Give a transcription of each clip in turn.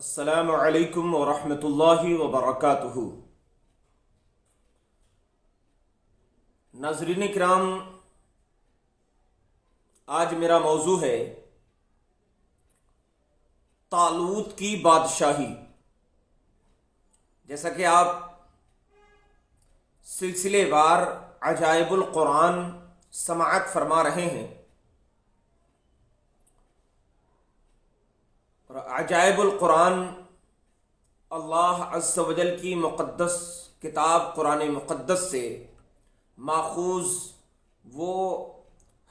السلام علیکم ورحمۃ اللہ وبرکاتہ۔ ناظرین کرام، آج میرا موضوع ہے طالوت کی بادشاہی۔ جیسا کہ آپ سلسلے وار عجائب القرآن سماعت فرما رہے ہیں، اور عجائب القرآن اللہ عز و جل کی مقدس کتاب قرآن مقدس سے ماخوذ وہ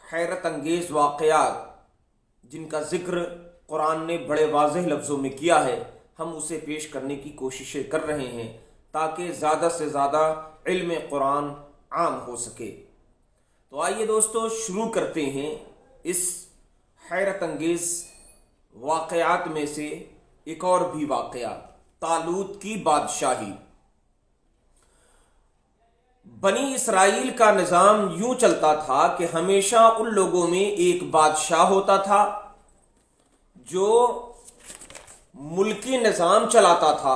حیرت انگیز واقعات جن کا ذکر قرآن نے بڑے واضح لفظوں میں کیا ہے، ہم اسے پیش کرنے کی کوششیں کر رہے ہیں تاکہ زیادہ سے زیادہ علم قرآن عام ہو سکے۔ تو آئیے دوستو شروع کرتے ہیں اس حیرت انگیز واقعات میں سے ایک اور بھی واقعہ، طالوت کی بادشاہی۔ بنی اسرائیل کا نظام یوں چلتا تھا کہ ہمیشہ ان لوگوں میں ایک بادشاہ ہوتا تھا جو ملکی نظام چلاتا تھا،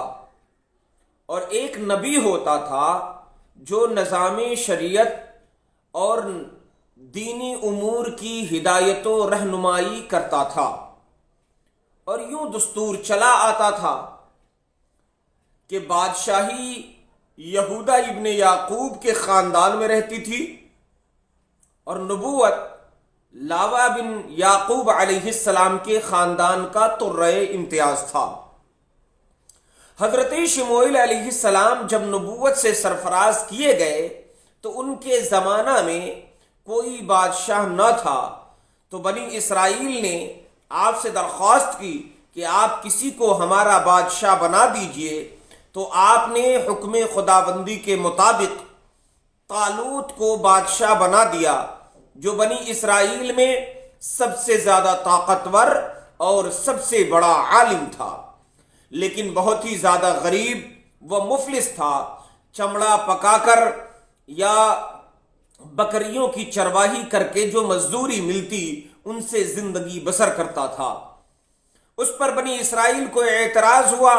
اور ایک نبی ہوتا تھا جو نظام شریعت اور دینی امور کی ہدایت و رہنمائی کرتا تھا۔ اور یوں دستور چلا آتا تھا کہ بادشاہی یہودا ابن یعقوب کے خاندان میں رہتی تھی، اور نبوت لاوا بن یعقوب علیہ السلام کے خاندان کا ترہ امتیاز تھا۔ حضرت شموئیل علیہ السلام جب نبوت سے سرفراز کیے گئے تو ان کے زمانہ میں کوئی بادشاہ نہ تھا، تو بنی اسرائیل نے آپ سے درخواست کی کہ آپ کسی کو ہمارا بادشاہ بنا دیجئے، تو آپ نے حکم خداوندی کے مطابق طالوت کو بادشاہ بنا دیا، جو بنی اسرائیل میں سب سے زیادہ طاقتور اور سب سے بڑا عالم تھا، لیکن بہت ہی زیادہ غریب و مفلس تھا۔ چمڑا پکا کر یا بکریوں کی چرواہی کر کے جو مزدوری ملتی ان سے زندگی بسر کرتا تھا۔ اس پر بنی اسرائیل کو اعتراض ہوا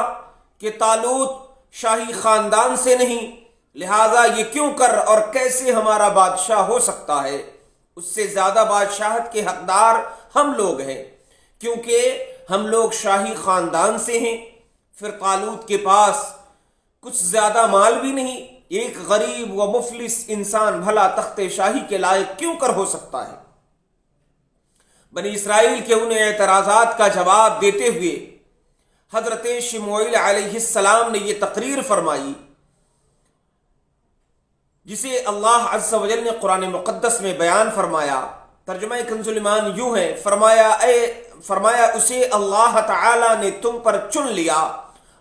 کہ طالوت شاہی خاندان سے نہیں، لہذا یہ کیوں کر اور کیسے ہمارا بادشاہ ہو سکتا ہے؟ اس سے زیادہ بادشاہت کے حقدار ہم لوگ ہیں، کیونکہ ہم لوگ شاہی خاندان سے ہیں۔ پھر طالوت کے پاس کچھ زیادہ مال بھی نہیں، ایک غریب و مفلس انسان بھلا تخت شاہی کے لائق کیوں کر ہو سکتا ہے؟ بنی اسرائیل کے ان اعتراضات کا جواب دیتے ہوئے حضرت شموئیل علیہ السلام نے یہ تقریر فرمائی، جسے اللہ عز و جل نے قرآن مقدس میں بیان فرمایا۔ ترجمہ کنز الایمان یوں ہے، فرمایا اسے اللہ تعالی نے تم پر چن لیا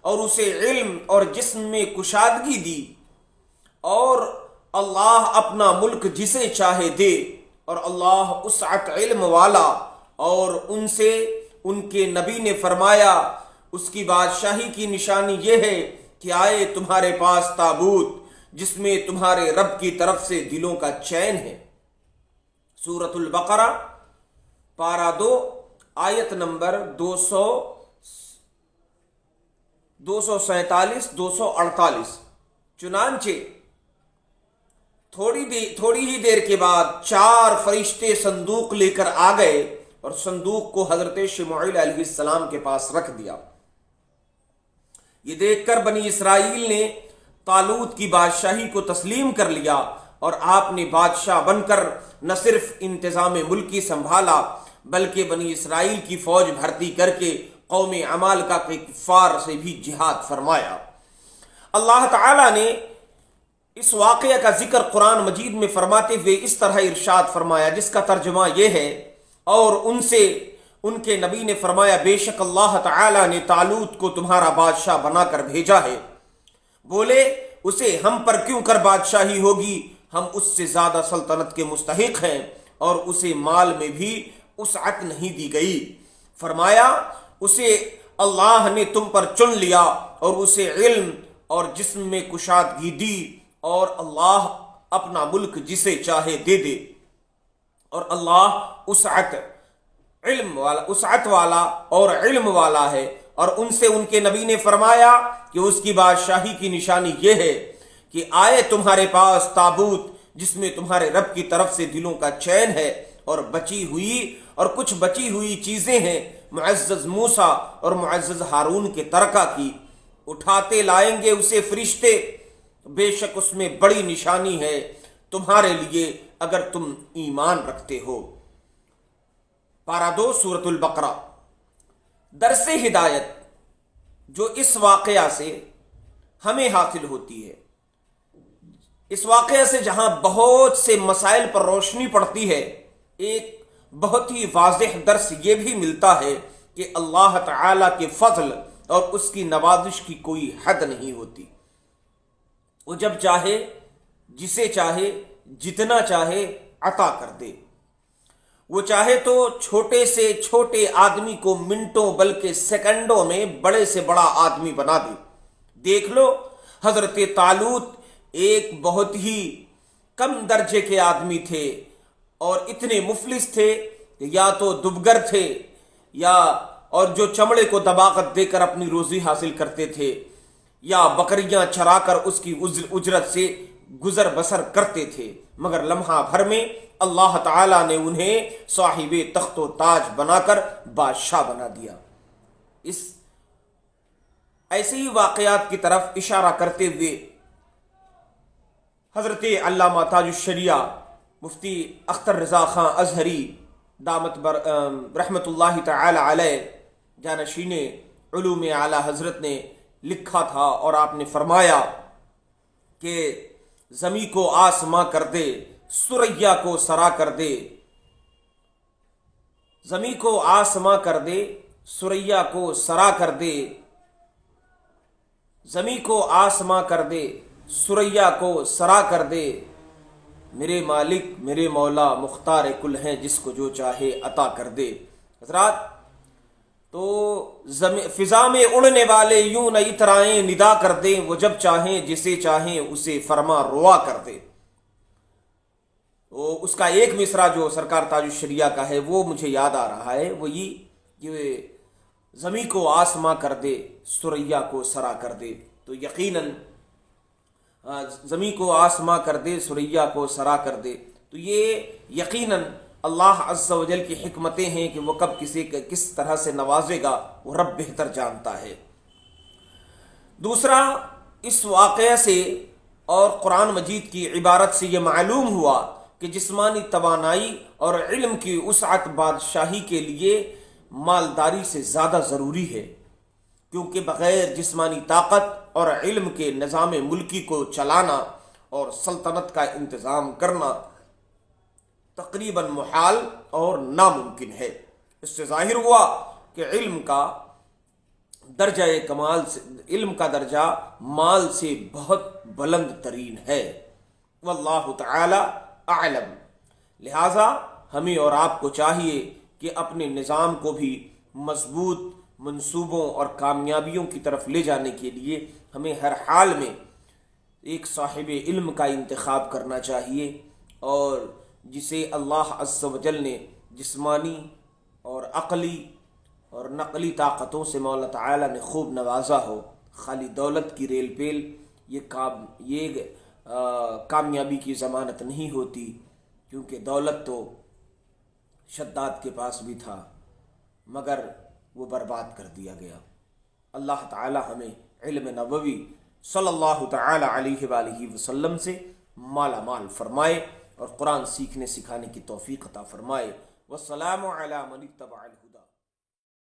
اور اسے علم اور جسم میں کشادگی دی، اور اللہ اپنا ملک جسے چاہے دے، اور اللہ وسعت علم والا۔ اور ان سے ان کے نبی نے فرمایا اس کی بادشاہی کی نشانی یہ ہے کہ آئے تمہارے پاس تابوت جس میں تمہارے رب کی طرف سے دلوں کا چین ہے۔ سورۃ البقرہ پارہ 2 آیت نمبر 247 248۔ چنانچہ تھوڑی ہی دیر کے بعد 4 فرشتے صندوق لے کر آ گئے اور صندوق کو حضرت شموئیل علیہ السلام کے پاس رکھ دیا۔ یہ دیکھ کر بنی اسرائیل نے طالوت کی بادشاہی کو تسلیم کر لیا، اور آپ نے بادشاہ بن کر نہ صرف انتظام ملکی سنبھالا بلکہ بنی اسرائیل کی فوج بھرتی کر کے قوم عمالقہ کے کفار سے بھی جہاد فرمایا۔ اللہ تعالی نے اس واقعہ کا ذکر قرآن مجید میں فرماتے ہوئے اس طرح ارشاد فرمایا، جس کا ترجمہ یہ ہے، اور ان سے ان کے نبی نے فرمایا بے شک اللہ تعالی نے طالوت کو تمہارا بادشاہ بنا کر بھیجا ہے۔ بولے اسے ہم پر کیوں کر بادشاہی ہوگی؟ ہم اس سے زیادہ سلطنت کے مستحق ہیں، اور اسے مال میں بھی وسعت نہیں دی گئی۔ فرمایا اسے اللہ نے تم پر چن لیا اور اسے علم اور جسم میں کشادگی دی، اور اللہ اپنا ملک جسے چاہے دے دے، اور اللہ وسعت والا اور علم والا ہے، اور ان سے ان کے نبی نے فرمایا کہ اس کی بادشاہی کی نشانی یہ ہے کہ آئے تمہارے پاس تابوت جس میں تمہارے رب کی طرف سے دلوں کا چین ہے اور کچھ بچی ہوئی چیزیں ہیں معزز موسیٰ اور معزز ہارون کے ترکہ کی، اٹھاتے لائیں گے اسے فرشتے، بے شک اس میں بڑی نشانی ہے تمہارے لیے اگر تم ایمان رکھتے ہو۔ پارہ 2 سورۃ البقرہ۔ درس ہدایت جو اس واقعہ سے ہمیں حاصل ہوتی ہے، اس واقعہ سے جہاں بہت سے مسائل پر روشنی پڑتی ہے، ایک بہت ہی واضح درس یہ بھی ملتا ہے کہ اللہ تعالی کے فضل اور اس کی نوازش کی کوئی حد نہیں ہوتی۔ وہ جب چاہے، جسے چاہے، جتنا چاہے عطا کر دے۔ وہ چاہے تو چھوٹے سے چھوٹے آدمی کو منٹوں بلکہ سیکنڈوں میں بڑے سے بڑا آدمی بنا دے۔ دیکھ لو حضرت طالوت ایک بہت ہی کم درجے کے آدمی تھے اور اتنے مفلس تھے کہ یا تو دبگر تھے اور جو چمڑے کو دباغت دے کر اپنی روزی حاصل کرتے تھے، یا بکریاں چرا کر اس کی اجرت سے گزر بسر کرتے تھے، مگر لمحہ بھر میں اللہ تعالیٰ نے انہیں صاحب تخت و تاج بنا کر بادشاہ بنا دیا۔ اس ایسے ہی واقعات کی طرف اشارہ کرتے ہوئے حضرت علامہ تاج الشریعہ مفتی اختر رضا خان ازہری دامت رحمت اللہ تعالی علیہ جانشین علوم اعلیٰ حضرت نے لکھا تھا، اور آپ نے فرمایا کہ زمیں کو آسماں کر دے، ثریا کو سرا کر دے، زمیں کو آسماں کر دے، ثریا کو سرا کر دے، زمیں کو آسماں کر دے، ثریا کو سرا کر دے، میرے مالک میرے مولا مختار کل ہیں، جس کو جو چاہے عطا کر دے۔ حضرات، تو فضا میں اڑنے والے یوں نہ اترائیں ندا کر دیں، وہ جب چاہیں جسے چاہیں اسے فرما روا کر دے۔ تو اس کا ایک مصرع جو سرکار تاج الشریعہ کا ہے وہ مجھے یاد آ رہا ہے، وہ یہ کہ زمیں کو آسماں کر دے، ثریا کو سرا کر دے۔ تو یقیناً زمیں کو آسماں کر دے، ثریا کو سرا کر دے، تو یہ یقیناً اللہ عز و جل کی حکمتیں ہیں کہ وہ کب کسی کس طرح سے نوازے گا وہ رب بہتر جانتا ہے۔ دوسرا، اس واقعہ سے اور قرآن مجید کی عبارت سے یہ معلوم ہوا کہ جسمانی توانائی اور علم کی وسعت بادشاہی کے لیے مالداری سے زیادہ ضروری ہے، کیونکہ بغیر جسمانی طاقت اور علم کے نظام ملکی کو چلانا اور سلطنت کا انتظام کرنا تقریباً محال اور ناممکن ہے۔ اس سے ظاہر ہوا کہ علم کا درجہ مال سے بہت بلند ترین ہے۔ واللہ تعالی اعلم۔ لہذا ہمیں اور آپ کو چاہیے کہ اپنے نظام کو بھی مضبوط منصوبوں اور کامیابیوں کی طرف لے جانے کے لیے ہمیں ہر حال میں ایک صاحب علم کا انتخاب کرنا چاہیے، اور جسے اللہ عز و جل نے جسمانی اور عقلی اور نقلی طاقتوں سے مولا تعالی نے خوب نوازا ہو۔ خالی دولت کی ریل پیل یہ کامیابی کی ضمانت نہیں ہوتی، کیونکہ دولت تو شداد کے پاس بھی تھا مگر وہ برباد کر دیا گیا۔ اللہ تعالی ہمیں علم نبوی صلی اللہ تعالی علیہ وآلہ وسلم سے مالا مال فرمائے اور قرآن سیکھنے سکھانے کی توفیق عطا فرمائے۔ والسلام علی من اتبع الہدی۔